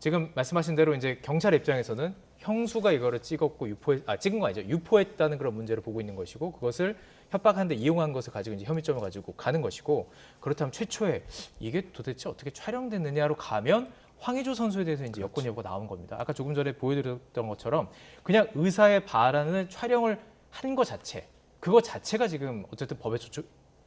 지금 말씀하신 대로 이제 경찰 입장에서는 형수가 이거를 찍었고 찍은 거 아니죠. 유포했다는 그런 문제를 보고 있는 것이고 그것을 협박하는데 이용한 것을 가지고 이제 혐의점을 가지고 가는 것이고 그렇다면 최초에 이게 도대체 어떻게 촬영됐느냐로 가면 황의조 선수에 대해서 이제 여권 여부가 나온 겁니다. 아까 조금 전에 보여드렸던 것처럼 그냥 의사의 바라는 촬영을 한 것 자체, 그거 자체가 지금 어쨌든 법에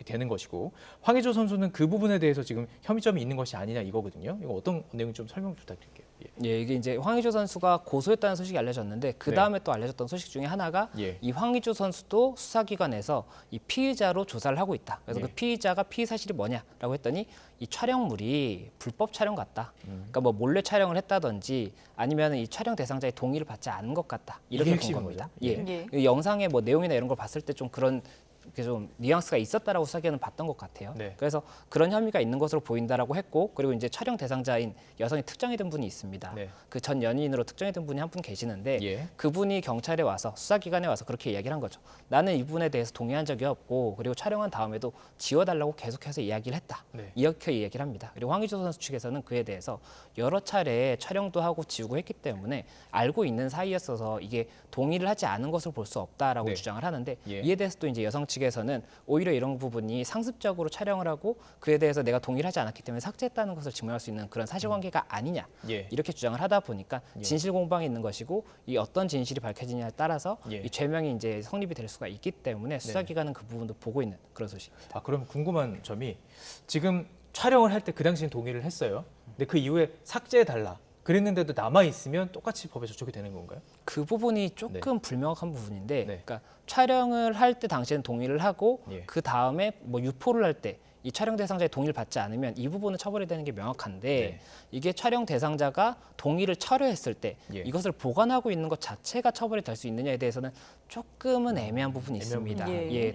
되는 것이고 황의조 선수는 그 부분에 대해서 지금 혐의점이 있는 것이 아니냐 이거거든요. 이거 어떤 내용 좀 설명 부탁드릴게요. 예, 이게 이제 황의조 선수가 고소했다는 소식이 알려졌는데 그 다음에 또 알려졌던 소식 중에 하나가 이 황의조 선수도 수사기관에서 이 피의자로 조사를 하고 있다. 그래서 그 피의자가 피의 사실이 뭐냐라고 했더니 이 촬영물이 불법 촬영 같다. 그러니까 뭐 몰래 촬영을 했다든지 아니면 이 촬영 대상자의 동의를 받지 않은 것 같다. 이렇게 본 겁니다. 예. 이 영상의 뭐 내용이나 이런 걸 봤을 때 좀 그런 좀 뉘앙스가 있었다라고 수사기관은 봤던 것 같아요. 그래서 그런 혐의가 있는 것으로 보인다라고 했고, 그리고 이제 촬영 대상자인 여성이 특정이 된 분이 있습니다. 그 전 연인으로 특정이 된 분이 한 분 계시는데 그분이 경찰에 와서 수사기관에 와서 그렇게 이야기를 한 거죠. 나는 이분에 대해서 동의한 적이 없고 그리고 촬영한 다음에도 지워달라고 계속해서 이야기를 했다. 이렇게 이야기를 합니다. 그리고 황의조 선수 측에서는 그에 대해서 여러 차례 촬영도 하고 지우고 했기 때문에 알고 있는 사이였어서 이게 동의를 하지 않은 것으로 볼 수 없다라고 주장을 하는데 이에 대해서 또 이제 여성 측에서는 오히려 이런 부분이 상습적으로 촬영을 하고 그에 대해서 내가 동의를 하지 않았기 때문에 삭제했다는 것을 증명할 수 있는 그런 사실관계가 아니냐 이렇게 주장을 하다 보니까 진실 공방이 있는 것이고 이 어떤 진실이 밝혀지냐에 따라서 이 죄명이 이제 성립이 될 수가 있기 때문에 수사기관은 그 부분도 보고 있는 그런 소식입니다. 아, 그럼 궁금한 점이 지금 촬영을 할 때 그 당시엔 동의를 했어요. 근데 그 이후에 삭제해달라. 그랬는데도 남아 있으면 똑같이 법에 저촉이 되는 건가요? 그 부분이 조금 불명확한 부분인데, 그러니까 촬영을 할 때 당시에는 동의를 하고 그 다음에 뭐 유포를 할 때 이 촬영 대상자의 동의를 받지 않으면 이 부분은 처벌이 되는 게 명확한데 이게 촬영 대상자가 동의를 철회했을 때 이것을 보관하고 있는 것 자체가 처벌이 될 수 있느냐에 대해서는 조금은 애매한 부분이 있습니다.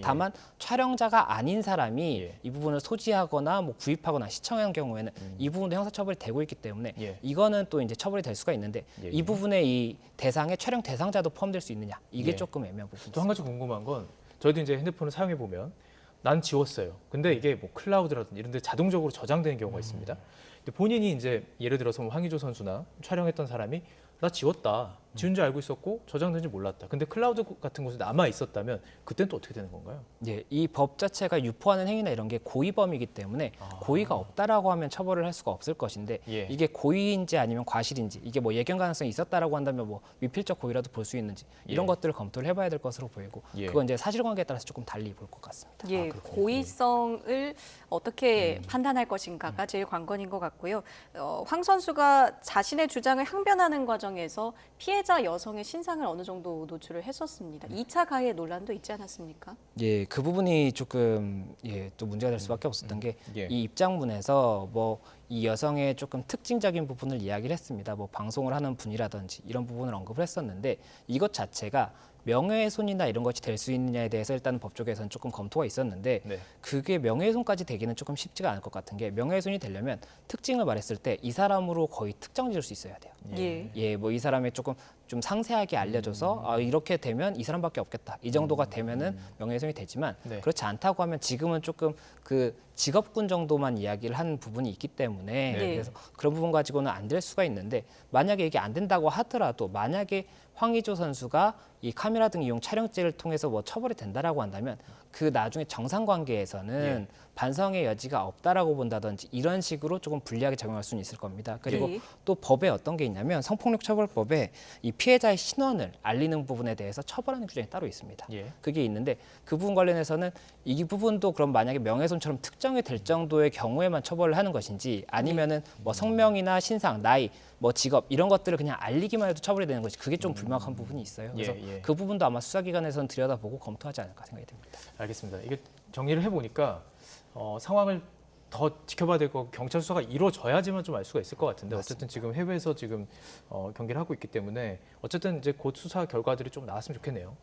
다만 촬영자가 아닌 사람이 이 부분을 소지하거나 뭐 구입하거나 시청한 경우에는 이 부분도 형사처벌이 되고 있기 때문에 이거는 또 이제 처벌이 될 수가 있는데 이 부분에 이 대상에 촬영 대상자도 포함될 수 있느냐 이게 조금 애매한 부분입니다. 또 한 가지 궁금한 건 저희도 이제 핸드폰을 사용해 보면 난 지웠어요. 근데 이게 뭐 클라우드라든지 이런 데 자동적으로 저장되는 경우가 있습니다. 근데 본인이 이제 예를 들어서 뭐 황의조 선수나 촬영했던 사람이 나 지웠다. 지운 줄 알고 있었고 저장된 줄 몰랐다. 근데 클라우드 같은 곳에 남아 있었다면 그때는 또 어떻게 되는 건가요? 이 법 자체가 유포하는 행위나 이런 게 고의범이기 때문에 고의가 없다라고 하면 처벌을 할 수가 없을 것인데 이게 고의인지 아니면 과실인지 이게 뭐 예견 가능성이 있었다라고 한다면 뭐 미필적 고의라도 볼 수 있는지 이런 것들을 검토를 해봐야 될 것으로 보이고 그건 이제 사실관계에 따라서 조금 달리 볼 것 같습니다. 고의성을 어떻게 판단할 것인가가 제일 관건인 것 같고요. 황 선수가 자신의 주장을 항변하는 과정에서 피해자 여성의 신상을 어느 정도 노출을 했었습니다. 2차 가해 논란도 있지 않았습니까? 그 부분이 조금 또 문제가 될 수밖에 없었던 게 이 입장문에서 뭐 이 여성의 조금 특징적인 부분을 이야기를 했습니다. 뭐 방송을 하는 분이라든지 이런 부분을 언급을 했었는데 이것 자체가 명예훼손이나 이런 것이 될 수 있느냐에 대해서 일단 법 쪽에서는 조금 검토가 있었는데 그게 명예훼손까지 되기는 조금 쉽지가 않을 것 같은 게 명예훼손이 되려면 특징을 말했을 때 이 사람으로 거의 특정 지을 수 있어야 돼요. 뭐 이 사람의 조금 좀 상세하게 알려줘서 이렇게 되면 이 사람밖에 없겠다. 이 정도가 되면은 명예훼손이 되지만 그렇지 않다고 하면 지금은 조금 그 직업군 정도만 이야기를 한 부분이 있기 때문에 그래서 그런 부분 가지고는 안 될 수가 있는데 만약에 이게 안 된다고 하더라도 만약에 황의조 선수가 이 카메라 등 이용 촬영죄를 통해서 뭐 처벌이 된다라고 한다면 그 나중에 정상 관계에서는 반성의 여지가 없다라고 본다든지 이런 식으로 조금 불리하게 적용할 수는 있을 겁니다. 그리고 또 법에 어떤 게 있냐면 성폭력처벌법에 이 피해자의 신원을 알리는 부분에 대해서 처벌하는 규정이 따로 있습니다. 그게 있는데 그 부분 관련해서는 이 부분도 그럼 만약에 명예훼손처럼 특정이 될 정도의 경우에만 처벌을 하는 것인지 아니면은 뭐 성명이나 신상, 나이, 뭐 직업 이런 것들을 그냥 알리기만 해도 처벌이 되는 것이 그게 좀 불명확한 부분이 있어요. 그래서 그 부분도 아마 수사기관에서는 들여다보고 검토하지 않을까 생각이 듭니다. 알겠습니다. 이게 정리를 해보니까 상황을 더 지켜봐야 될 거고 경찰 수사가 이루어져야지만 좀 알 수가 있을 것 같은데 어쨌든 지금 해외에서 지금 경기를 하고 있기 때문에 어쨌든 이제 곧 수사 결과들이 좀 나왔으면 좋겠네요.